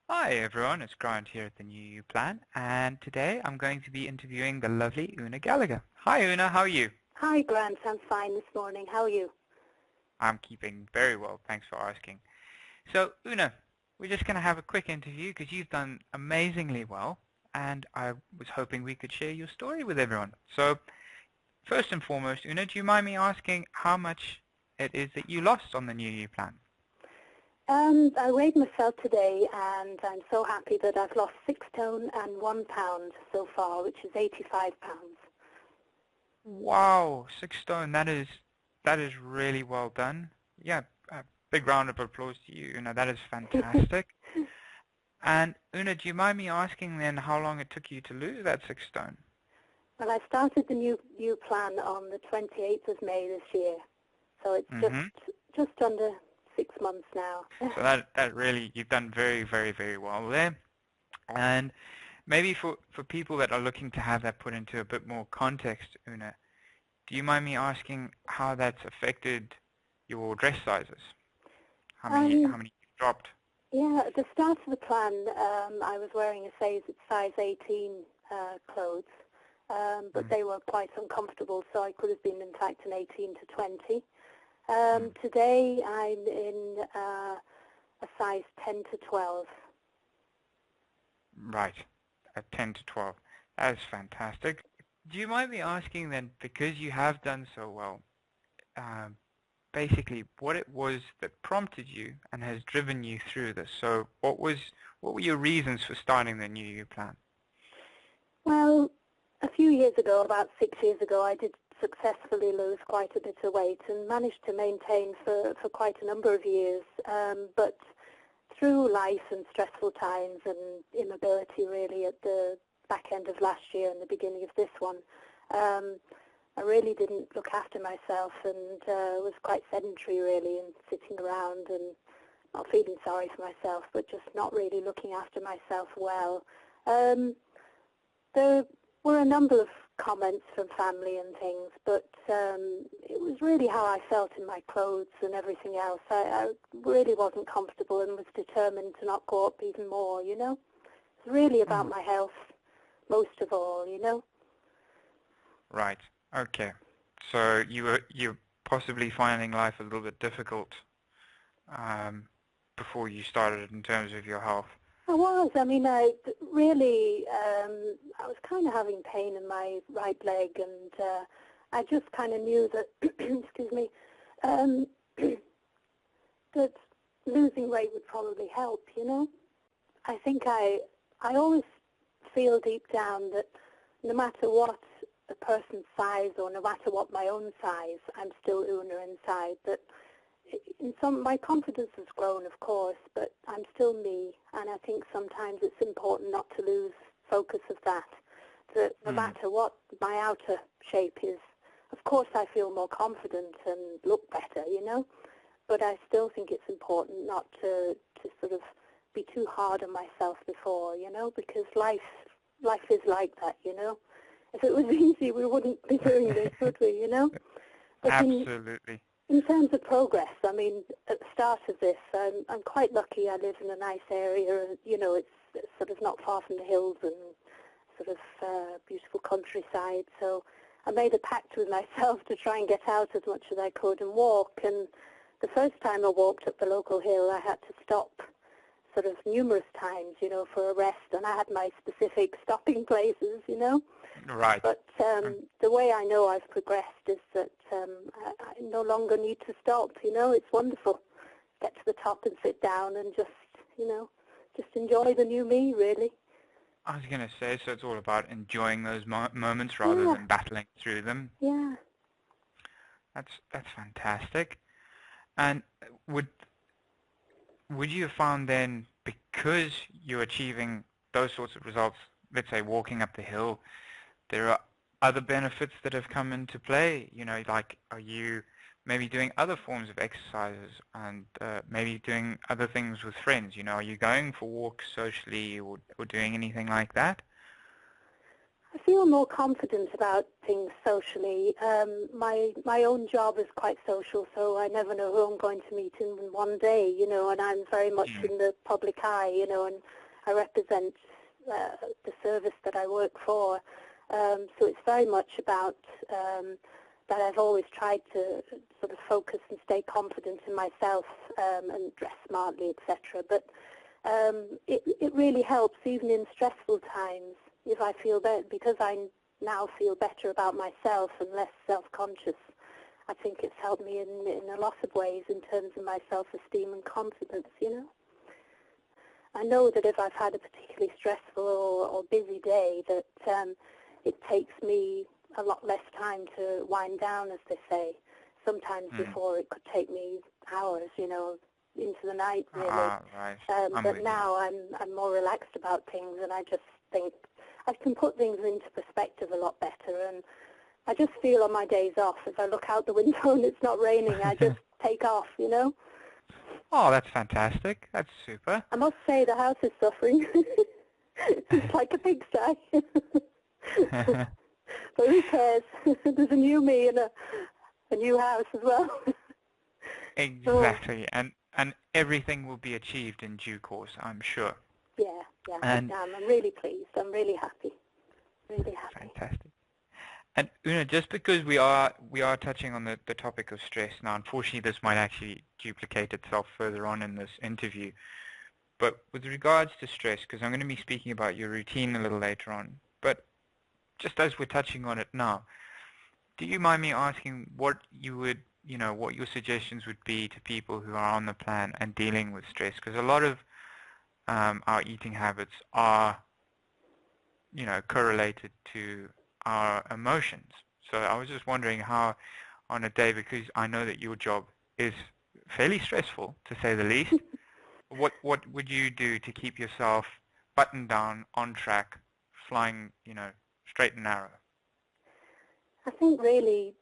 Hi everyone, it's Grant here at the New You Plan, and today I'm going to be interviewing the lovely Oonagh Gallagher. Hi Oonagh, how are you? Hi, Grant. I'm fine this morning. How are you? I'm keeping very well, thanks for asking. So Oonagh, we're just going to have a quick interview because you've done amazingly well, and I was hoping we could share your story with everyone. So first and foremost, Oonagh, do you mind me asking how much it is that you lost on the New You Plan? I weighed myself today, and I'm so happy that I've lost 6 stone and 1 pound so far, which is 85 pounds. Wow, 6 stone, that is really well done. Yeah, a big round of applause to you. That is fantastic. And Una, do you mind me asking then how long it took you to lose that 6 stone? Well, I started the new plan on the 28th of May this year, so it's Hmm. just under 6 months now. So that really, you've done very, very, very well there. And maybe for people that are looking to have that put into a bit more context, Una, do you mind me asking how that's affected your dress sizes? How many um, how many you've dropped? yeah, at the start of the plan, I was wearing a size 18 clothes, but Mm, they were quite uncomfortable, so I could have been, in fact, an 18 to 20. mm. Today I'm in a size 10 to 12. Right, at 10 to 12. That is fantastic. Do you mind me asking then, because you have done so well, um, basically what it was that prompted you and has driven you through this? So what were your reasons for starting the New You plan? Well, a few years ago, about 6 years ago, I did successfully lose quite a bit of weight and managed to maintain for quite a number of years. But through life and stressful times and immobility really at the back end of last year and the beginning of this one, um, I really didn't look after myself and was quite sedentary really and sitting around and not feeling sorry for myself, but just not really looking after myself well. Um, there were a number of comments from family and things, but it was really how I felt in my clothes and everything else. I really wasn't comfortable and was determined to not go up even more, you know. It's really about Mm, my health, most of all, you know. right. Okay. So you're possibly finding life a little bit difficult um, before you started in terms of your health. I was. I mean, I really, I was kind of having pain in my right leg, and I just kind of knew that, excuse me, um, that losing weight would probably help, you know. I think I always feel deep down that no matter what a person's size or no matter what my own size, I'm still Oonagh inside. That my confidence has grown, of course, but I'm still me, and I think sometimes it's important not to lose focus of that. That no Mm, matter what my outer shape is, of course I feel more confident and look better, you know. But I still think it's important not to sort of be too hard on myself before, you know, because life is like that, you know. If it was easy, we wouldn't be doing this, would we, you know? But absolutely. in terms of progress, I mean, at the start of this, I'm quite lucky. I live in a nice area, you know, it's sort of not far from the hills and sort of beautiful countryside. So I made a pact with myself to try and get out as much as I could and walk. And the first time I walked up the local hill, I had to stop sort of numerous times, you know, for a rest. And I had my specific stopping places, you know. Right. But the way I know I've progressed is that I no longer need to stop. You know, it's wonderful. Get to the top and sit down and just, you know, just enjoy the new me, really. I was going to say, so it's all about enjoying those moments rather Yeah, than battling through them. yeah. That's fantastic. And would would you have found then, because you're achieving those sorts of results, let's say walking up the hill, there are other benefits that have come into play? Like, are you maybe doing other forms of exercises and maybe doing other things with friends? Are you going for walks socially or doing anything like that? I feel more confident about things socially. My own job is quite social, so I never know who I'm going to meet in one day, and I'm very much Mm. in the public eye, and I represent the service that I work for. So it's very much about that I've always tried to sort of focus and stay confident in myself and dress smartly, etc. But it really helps even in stressful times if I feel better, because I now feel better about myself and less self-conscious. I think it's helped me in a lot of ways in terms of my self-esteem and confidence, I know that if I've had a particularly stressful or busy day, that it takes me a lot less time to wind down, as they say. Sometimes before it could take me hours, into the night, really. Right. But now I'm more relaxed about things, and I just think I can put things into perspective a lot better. And I just feel on my days off, if I look out the window and it's not raining, I just take off, Oh, that's fantastic. That's super. I must say the house is suffering. It's like a pigsty. But who cares? There's a new me and a new house as well. Exactly. And everything will be achieved in due course, I'm sure. Yeah, And I'm really pleased. I'm really happy. Really happy. fantastic. And Una, just because we are touching on the topic of stress now, unfortunately this might actually duplicate itself further on in this interview. But with regards to stress, because I'm going to be speaking about your routine a little later on, but just as we're touching on it now, do you mind me asking what you would, what your suggestions would be to people who are on the plan and dealing with stress? Because a lot of our eating habits are, correlated to our emotions. So I was just wondering how, on a day, because I know that your job is fairly stressful, to say the least, what would you do to keep yourself buttoned down, on track, flying, straight and narrow? I think really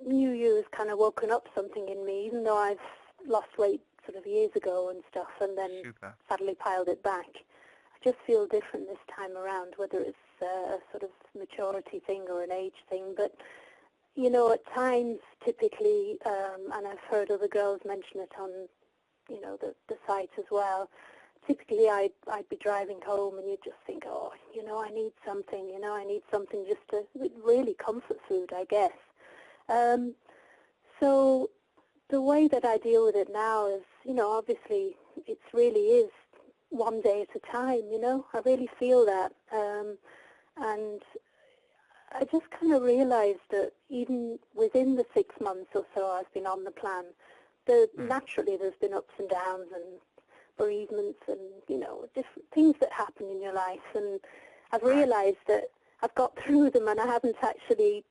New Year's kind of woken up something in me, even though I've lost weight sort of years ago and stuff, and then Super. sadly piled it back. I just feel different this time around, whether it's a sort of maturity thing or an age thing. But, at times, typically, and I've heard other girls mention it on, the site as well, typically I'd be driving home and you'd just think, oh, I need something, I need something just to, really comfort food, I guess. So the way that I deal with it now is, obviously it really is one day at a time, I really feel that. And I just kind of realized that even within the 6 months or so I've been on the plan, naturally there's been ups and downs and bereavements and, different things that happen in your life. And I've realized that I've got through them and I haven't actually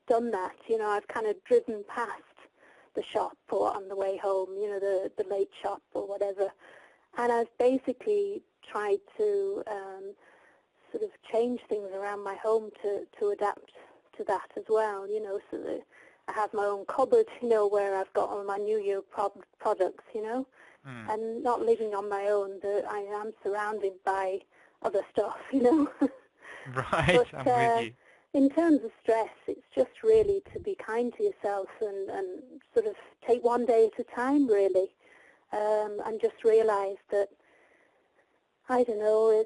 done that. I've kind of driven past the shop or on the way home, the late shop or whatever. And I've basically tried to sort of change things around my home to adapt to that as well, so that I have my own cupboard, where I've got all my New Year products, and not living on my own, that I am surrounded by other stuff, Right, But I'm with you. in terms of stress, it's just really to be kind to yourself and sort of take one day at a time, really, and just realize that, I don't know,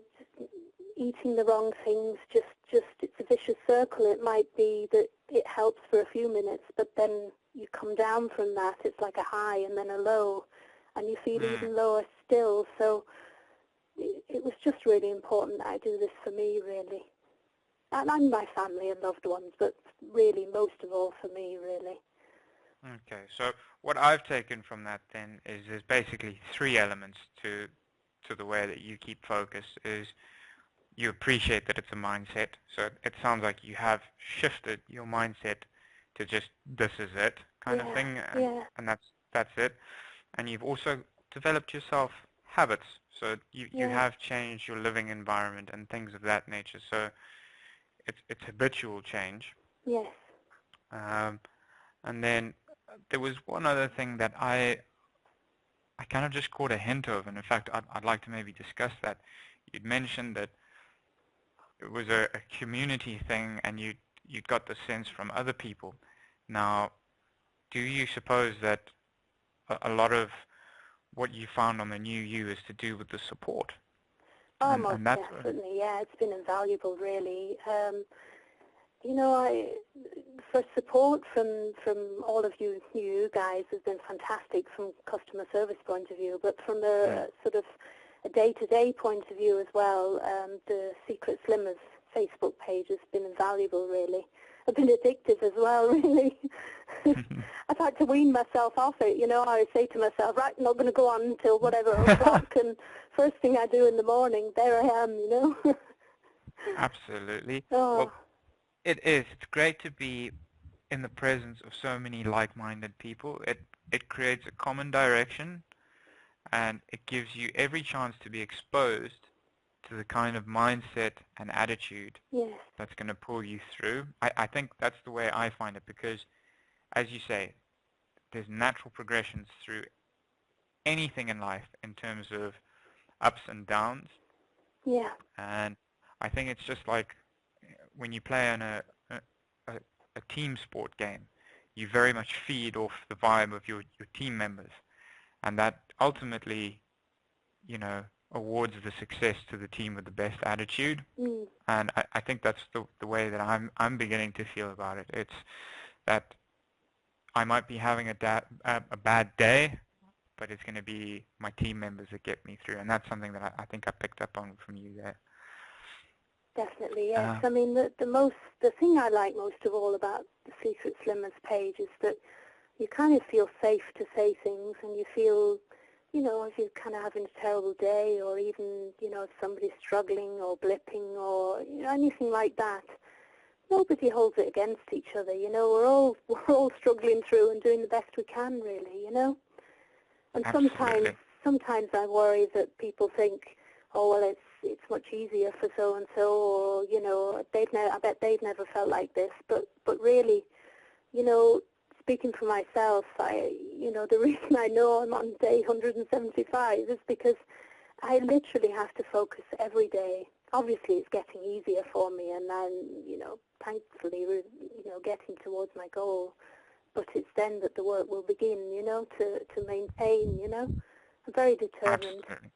eating the wrong things, just it's a vicious circle. It might be that it helps for a few minutes, but then you come down from that. It's like a high and then a low, and you feel even lower still. So it was just really important that I do this for me, really. And my family and loved ones, but really most of all for me, really. Okay, so what I've taken from that then is there's basically three elements to the way that you keep focus. Is you appreciate that it's a mindset. So it sounds like you have shifted your mindset to just this is it kind of thing, and that's it. And you've also developed yourself habits. So you have changed your living environment and things of that nature. So it's habitual change. Yes. And then there was one other thing that I kind of just caught a hint of, and in fact I'd like to maybe discuss that. You'd mentioned that it was a community thing, and you got the sense from other people. Now, do you suppose that a lot of what you found on the new you is to do with the support? Oh, And most and that's definitely, yeah. It's been invaluable, really. You know, for support from all of you guys has been fantastic from customer service point of view, but from a sort of a day-to-day point of view as well, the Secret Slimmers Facebook page has been invaluable, really. I've been addictive as well, really. I've had to wean myself off it, you know. I say to myself, right, I'm not going to go on until whatever o'clock, and first thing I do in the morning, there I am, you know. Absolutely. Oh, Well, it is. It's great to be in the presence of so many like-minded people. It creates a common direction, and it gives you every chance to be exposed to the kind of mindset and attitude yes. that's going to pull you through. I think that's the way I find it, because, as you say, there's natural progressions through anything in life in terms of ups and downs. Yeah. And I think it's just like when you play in a, a team sport game, you very much feed off the vibe of your team members. And that ultimately, awards the success to the team with the best attitude. Mm. And I think that's the way that I'm beginning to feel about it. It's that I might be having a bad day, but it's going to be my team members that get me through. And that's something that I think I picked up on from you there. Definitely, yes. I mean, the thing I like most of all about the Secret Slimmers page is that you kind of feel safe to say things, and you feel, you know, if you're kind of having a terrible day, or even, you know, if somebody's struggling or blipping or, you know, anything like that, nobody holds it against each other. You know, we're all struggling through and doing the best we can, really. You know, and Absolutely. sometimes I worry that people think, oh well, it's much easier for so and so, or you know, I bet they've never felt like this. But really, you know, speaking for myself, you know, the reason I know I'm on day 175 is because I literally have to focus every day. Obviously, it's getting easier for me, and I'm, you know, thankfully, you know, getting towards my goal. But it's then that the work will begin, you know, to maintain, you know. I'm very determined. Absolutely.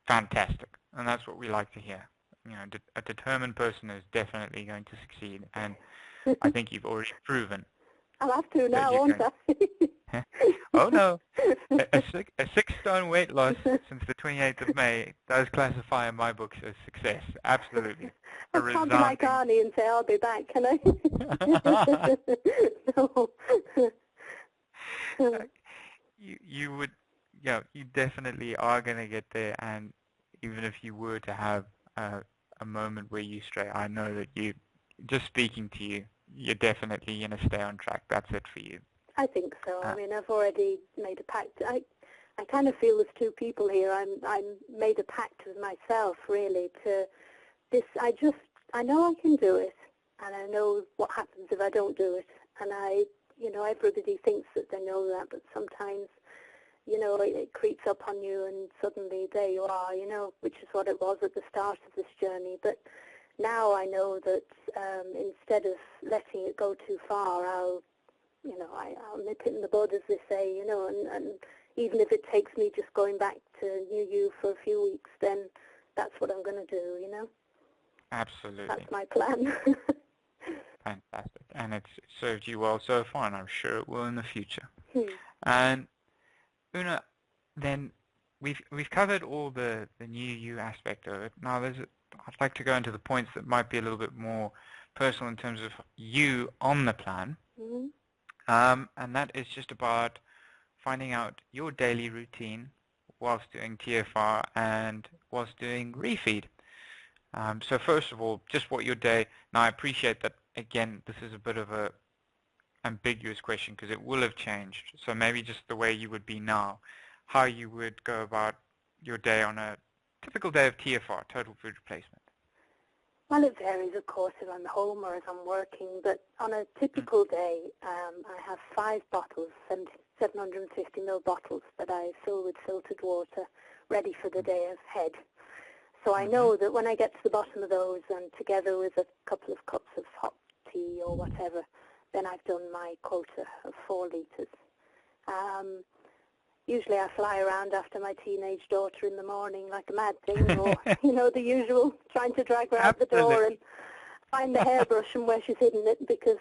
Fantastic. And that's what we like to hear. You know, a determined person is definitely going to succeed. And I think you've already proven I'll have to that now, you're won't going. I? Oh no, a 6 stone weight loss since the 28th of May does classify in my books as success. Absolutely. I A can't be like resounding. Arnie and say I'll be back, can I? No. You would, yeah, you definitely are going to get there. And even if you were to have a moment where you stray, I know that just speaking to you, you're definitely going to stay on track. That's it for you. I think so. I Uh, mean, I've already made a pact. I kind of feel there's two people here. I'm made a pact with myself, really, to this. I know I can do it, and I know what happens if I don't do it. And you know, everybody thinks that they know that, but sometimes, you know, it creeps up on you, and suddenly there you are, you know, which is what it was at the start of this journey. But now I know that instead of letting it go too far, I'll nip it in the bud, as they say, you know, and even if it takes me just going back to New You for a few weeks, then that's what I'm going to do, you know. Absolutely. That's my plan. Fantastic. And it's served you well so far, and I'm sure it will in the future. Hmm. And Oonagh, then we've covered all the new you aspect of it. Now I'd like to go into the points that might be a little bit more personal in terms of you on the plan. Mm-hmm. And that is just about finding out your daily routine whilst doing TFR and whilst doing refeed. So first of all, just what your day, now I appreciate that, again, this is a bit of a ambiguous question because it will have changed. So maybe just the way you would be now, how you would go about your day on a typical day of TFR, total food replacement. Well, it varies, of course, if I'm home or if I'm working, but on a typical day, I have 5 bottles, 750 ml bottles that I fill with filtered water, ready for the day ahead. So I know that when I get to the bottom of those, and together with a couple of cups of hot tea or whatever, then I've done my quota of 4 litres. Usually I fly around after my teenage daughter in the morning like a mad thing, or, the usual, trying to drag her out the door and find the hairbrush and where she's hidden it, because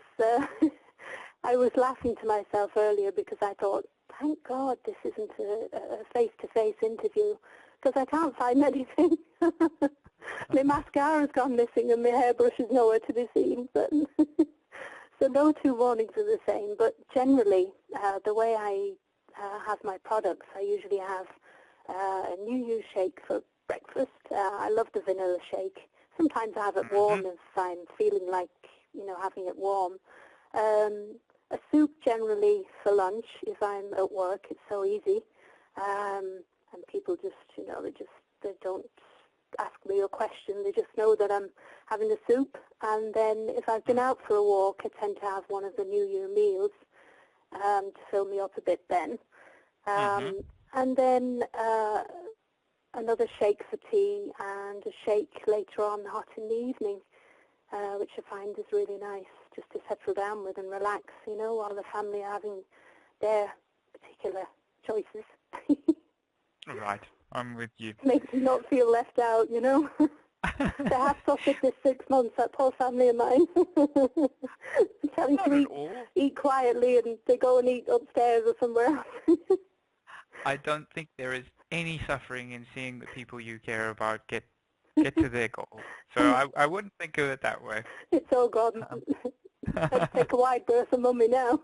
I was laughing to myself earlier because I thought, thank God this isn't a face-to-face interview, because I can't find anything. My mascara's gone missing and my hairbrush is nowhere to be seen. But so no 2 mornings are the same, but generally the way I have my products, I usually have a New Year shake for breakfast. I love the vanilla shake. Sometimes I have it warm if I'm feeling like, having it warm. A soup generally for lunch if I'm at work. It's so easy. And people just, they don't ask me a question. They just know that I'm having a soup. And then if I've been out for a walk, I tend to have one of the New Year meals to fill me up a bit then. And then another shake for tea and a shake later on hot in the evening, which I find is really nice just to settle down with and relax, while the family are having their particular choices. Right, I'm with you. Makes me not feel left out, They have suffered this 6 months, that poor family of mine. Telling to eat quietly, and they go and eat upstairs or somewhere else. I don't think there is any suffering in seeing the people you care about get to their goal. So I wouldn't think of it that way. It's all gone. Let's take a wide berth of mummy now.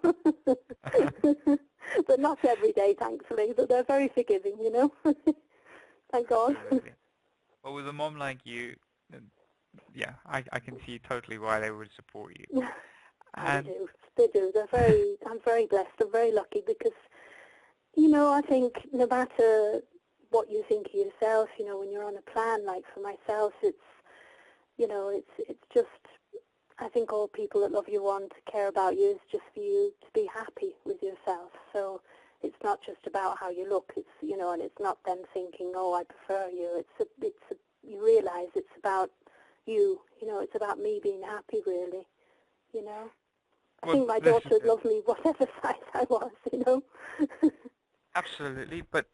But not every day, thankfully. But they're very forgiving, Thank God. Absolutely. Well, with a mom like you, yeah, I can see totally why they would support you. And they do. I'm very blessed. I'm very lucky because, I think no matter what you think of yourself, when you're on a plan, like for myself, it's just, I think all people that love you want to care about you is just for you to be happy with yourself. So it's not just about how you look. It's, and it's not them thinking, oh, I prefer you. You realize it's about you. It's about me being happy, really. I think my daughter would love me whatever size I was. Absolutely, but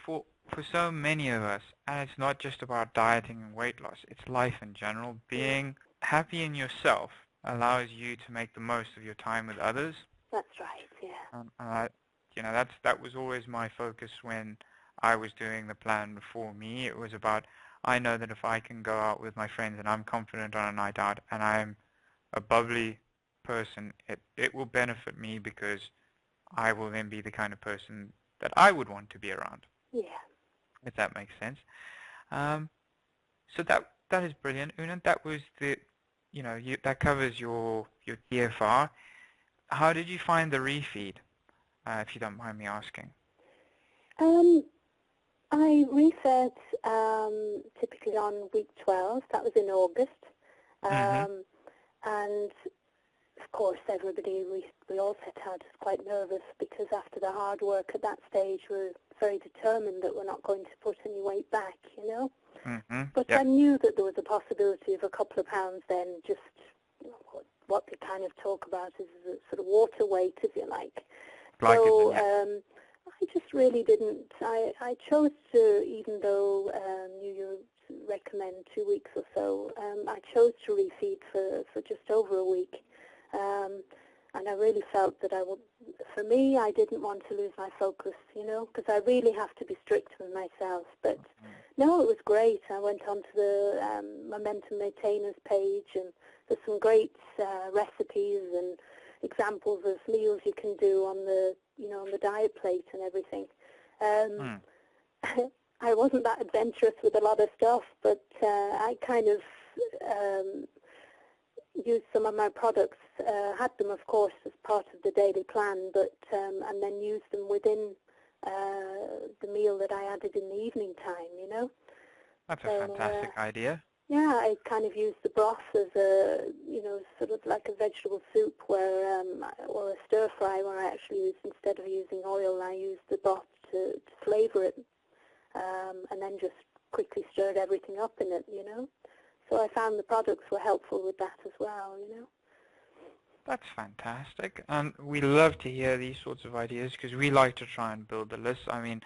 for so many of us, and it's not just about dieting and weight loss, it's life in general. Being happy in yourself allows you to make the most of your time with others. That's right, yeah. And that was always my focus when I was doing the plan before me. It was about, I know that if I can go out with my friends and I'm confident on a night out and I'm a bubbly person, it will benefit me because I will then be the kind of person that I would want to be around. Yeah. If that makes sense. So that is brilliant, Oonagh. That was that covers your TFR. How did you find the refeed, if you don't mind me asking? I refed typically on week 12. That was in August. And of course, everybody, we all set out quite nervous because after the hard work at that stage, we're very determined that we're not going to put any weight back, But I knew that there was a possibility of a couple of pounds then, just what they kind of talk about is a sort of water weight, if you like. So I just really didn't. I chose to, even though you recommend 2 weeks or so, I chose to refeed for just over a week. And I really felt that for me, I didn't want to lose my focus, because I really have to be strict with myself. But no, it was great. I went onto the Momentum Maintainers page, and there's some great recipes and examples of meals you can do on the, on the diet plate and everything. I wasn't that adventurous with a lot of stuff, but I kind of used some of my products, had them of course as part of the daily plan, but and then used them within the meal that I added in the evening time, That's a fantastic idea. Yeah, I kind of used the broth as a, sort of like a vegetable soup where, or a stir fry where I actually used, instead of using oil, I used the broth to flavour it, and then just quickly stirred everything up in it, you know. So I found the products were helpful with that as well, you know. That's fantastic. And we love to hear these sorts of ideas because we like to try and build the list. I mean,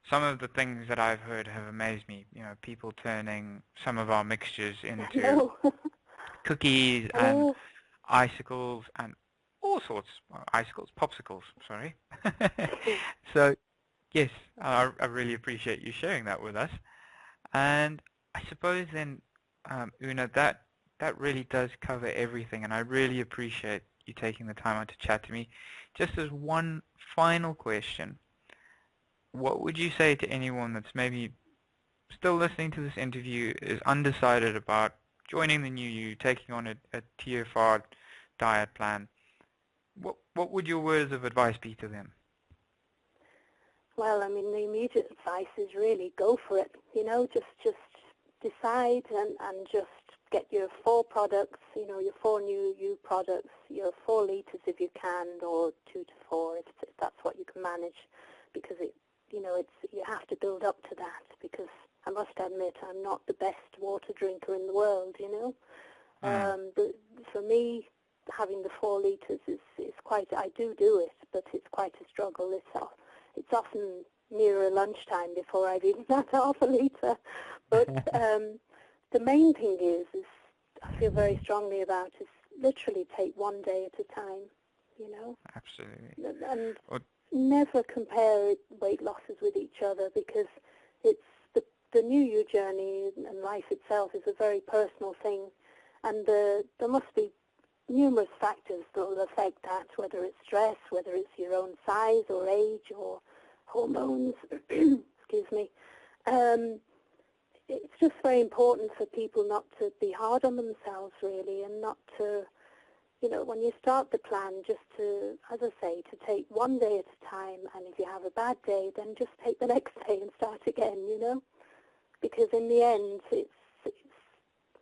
some of the things that I've heard have amazed me. You know, people turning some of our mixtures into No. cookies and Oh. icicles and all sorts. Well, icicles, popsicles, sorry. So, yes, I really appreciate you sharing that with us. And I suppose then, Una, that really does cover everything, and I really appreciate you taking the time out to chat to me. Just as one final question, what would you say to anyone that's maybe still listening to this interview, is undecided about joining the new you, taking on a TFR diet plan? What would your words of advice be to them? Well, I mean, the immediate advice is really go for it. You know, just decide and just get your 4 products. You know, your 4 new you products, your 4 liters if you can, or 2 to 4 if that's what you can manage, because it, you know, you have to build up to that. Because I must admit, I'm not the best water drinker in the world. You know, for me, having the 4 liters is quite. I do it, but it's quite a struggle. It's often nearer lunchtime before I've eaten that half a litre. But the main thing is I feel very strongly about is literally take one day at a time, you know. Absolutely. And Well, never compare weight losses with each other, because it's the new you journey and life itself is a very personal thing. And there must be numerous factors that will affect that, whether it's stress, whether it's your own size or age or hormones, excuse me. It's just very important for people not to be hard on themselves, really, and not to, you know, when you start the plan, just to, as I say, to take one day at a time, and if you have a bad day, then just take the next day and start again, you know, because in the end, it's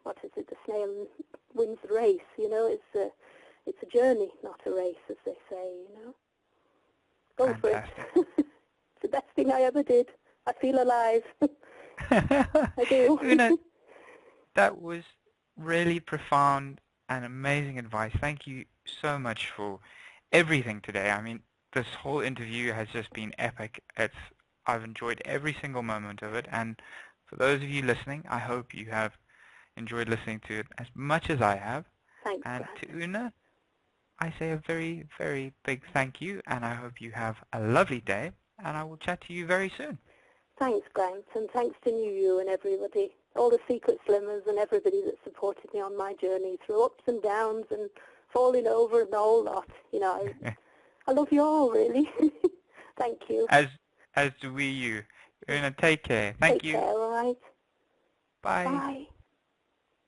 what is it, the snail wins the race, you know. It's a journey, not a race, as they say, you know. Go fantastic. for it. It's the best thing I ever did. I feel alive. I do. Una, that was really profound and amazing advice. Thank you so much for everything today. I mean, this whole interview has just been epic. I've enjoyed every single moment of it, and for those of you listening, I hope you have enjoyed listening to it as much as I have. Thanks, And Grant. to Una, I say a very, very big thank you, and I hope you have a lovely day, and I will chat to you very soon. Thanks, Grant, and thanks to New You and everybody, all the Secret Slimmers and everybody that supported me on my journey through ups and downs and falling over and the whole lot. You know, I love you all, really. Thank you. As do we you. Una, take care. Thank Take you. care, all right? Bye. Bye.